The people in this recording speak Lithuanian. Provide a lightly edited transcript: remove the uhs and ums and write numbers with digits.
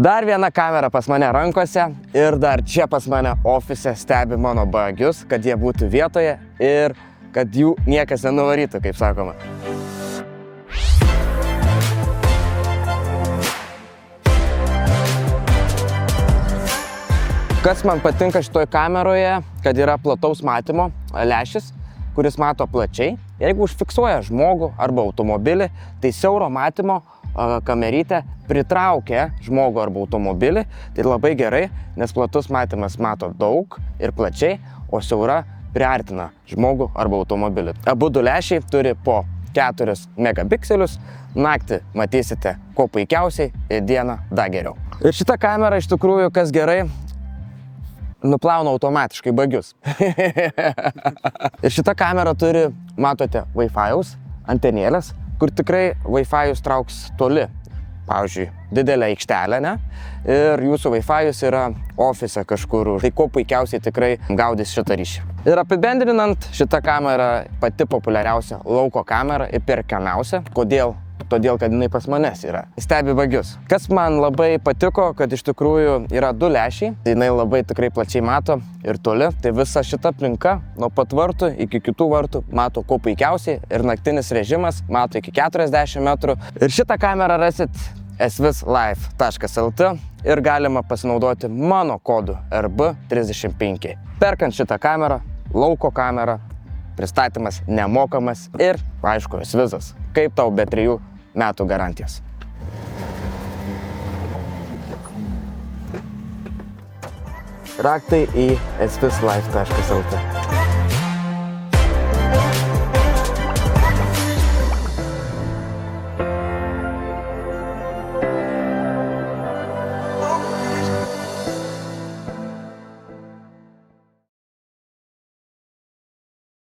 Dar viena kamera pas mane rankose ir dar čia pas mane ofise stebi mano bagius, kad jie būtų vietoje ir kad jų niekas nenuvarytų, kaip sakoma. Kas man patinka šitoj kameroje, kad yra plataus matymo lęšis, kuris mato plačiai. Jeigu užfiksuoja žmogų arba automobilį, tai siauro matymo kamerytė pritraukia žmogų arba automobilį. Tai labai gerai, nes platus matymas mato daug ir plačiai, o siaura priartina žmogų arba automobilį. Abudu lęšiai turi po 4 megapikselius. Naktį matysite kuo puikiausiai, dieną dar geriau. Ir šita kamera iš tikrųjų, kas gerai, nuplauna automatiškai bagius. Ir šita kamera turi, matote, Wi-Fi'aus antenėlės, kur tikrai Wi-Fi'us trauks toli. Pavyzdžiui, didelę aikštelę, ne? Ir jūsų Wi-Fi'us yra ofise kažkur. Tai kuo puikiausiai tikrai gaudys šitą ryšį. Ir apibendrinant, šita kamera pati populiariausia lauko kamera ir perkamiausia. Kodėl? Todėl, kad jinai pas manęs yra. Stebi bagius. Kas man labai patiko, kad iš tikrųjų yra 2 lęšiai. Jinai labai tikrai plačiai mato ir toli. Tai visa šita aplinka, nuo pat vartų iki kitų vartų, mato kuo puikiausiai. Ir naktinis režimas mato iki 40 metrų. Ir šitą kamerą rasit svislife.lt ir galima pasinaudoti mano kodu RB35. Perkant šitą kamerą, lauko kamerą, pristatymas nemokamas ir, aišku, svizas. Kaip tau be 3 metų garantijos. Raktai į svislife.lt.